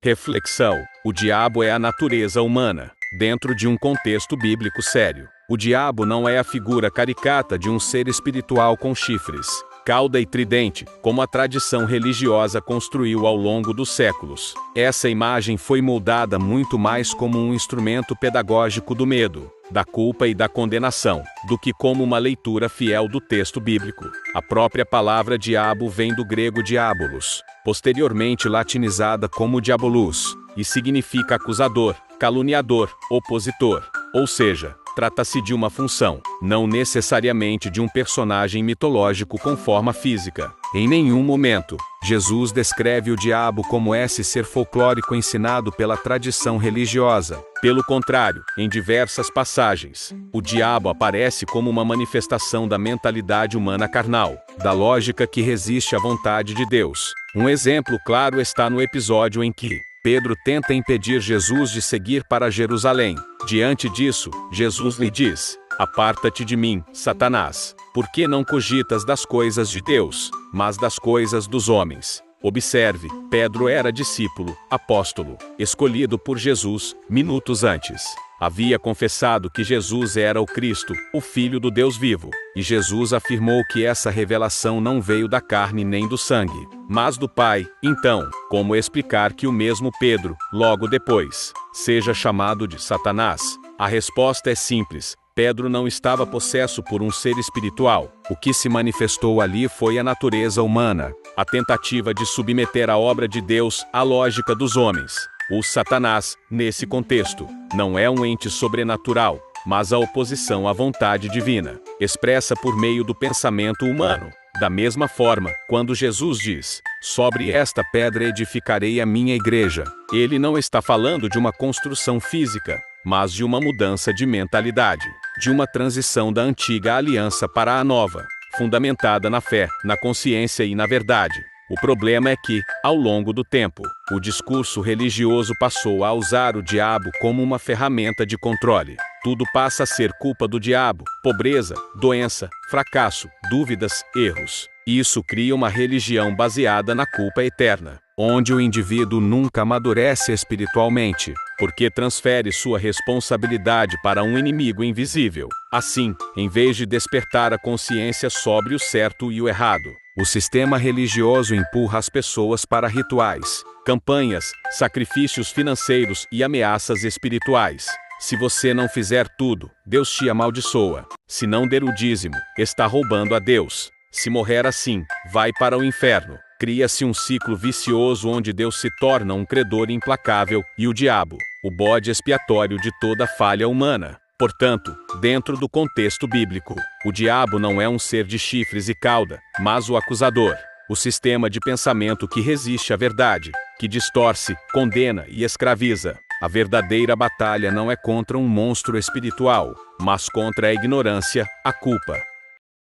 Reflexão: o diabo é a natureza humana, dentro de um contexto bíblico sério. O diabo não é a figura caricata de um ser espiritual com chifres, cauda e tridente, como a tradição religiosa construiu ao longo dos séculos. Essa imagem foi moldada muito mais como um instrumento pedagógico do medo, da culpa e da condenação, do que como uma leitura fiel do texto bíblico. A própria palavra diabo vem do grego diabolos, posteriormente latinizada como diabolus, e significa acusador, caluniador, opositor. Ou seja, trata-se de uma função, não necessariamente de um personagem mitológico com forma física. Em nenhum momento, Jesus descreve o diabo como esse ser folclórico ensinado pela tradição religiosa. Pelo contrário, em diversas passagens, o diabo aparece como uma manifestação da mentalidade humana carnal, da lógica que resiste à vontade de Deus. Um exemplo claro está no episódio em que Pedro tenta impedir Jesus de seguir para Jerusalém. Diante disso, Jesus lhe diz: "Aparta-te de mim, Satanás, porque não cogitas das coisas de Deus, mas das coisas dos homens." Observe, Pedro era discípulo, apóstolo, escolhido por Jesus, minutos antes. Havia confessado que Jesus era o Cristo, o Filho do Deus vivo, e Jesus afirmou que essa revelação não veio da carne nem do sangue, mas do Pai. Então, como explicar que o mesmo Pedro, logo depois, seja chamado de Satanás? A resposta é simples: Pedro não estava possesso por um ser espiritual. O que se manifestou ali foi a natureza humana, a tentativa de submeter a obra de Deus à lógica dos homens. O Satanás, nesse contexto, não é um ente sobrenatural, mas a oposição à vontade divina, expressa por meio do pensamento humano. Da mesma forma, quando Jesus diz: "Sobre esta pedra edificarei a minha igreja", ele não está falando de uma construção física, mas de uma mudança de mentalidade, de uma transição da antiga aliança para a nova, fundamentada na fé, na consciência e na verdade. O problema é que, ao longo do tempo, o discurso religioso passou a usar o diabo como uma ferramenta de controle. Tudo passa a ser culpa do diabo: pobreza, doença, fracasso, dúvidas, erros. Isso cria uma religião baseada na culpa eterna, onde o indivíduo nunca amadurece espiritualmente, porque transfere sua responsabilidade para um inimigo invisível. Assim, em vez de despertar a consciência sobre o certo e o errado, o sistema religioso empurra as pessoas para rituais, campanhas, sacrifícios financeiros e ameaças espirituais. Se você não fizer tudo, Deus te amaldiçoa. Se não der o dízimo, está roubando a Deus. Se morrer assim, vai para o inferno. Cria-se um ciclo vicioso onde Deus se torna um credor implacável e o diabo, o bode expiatório de toda falha humana. Portanto, dentro do contexto bíblico, o diabo não é um ser de chifres e cauda, mas o acusador, o sistema de pensamento que resiste à verdade, que distorce, condena e escraviza. A verdadeira batalha não é contra um monstro espiritual, mas contra a ignorância, a culpa,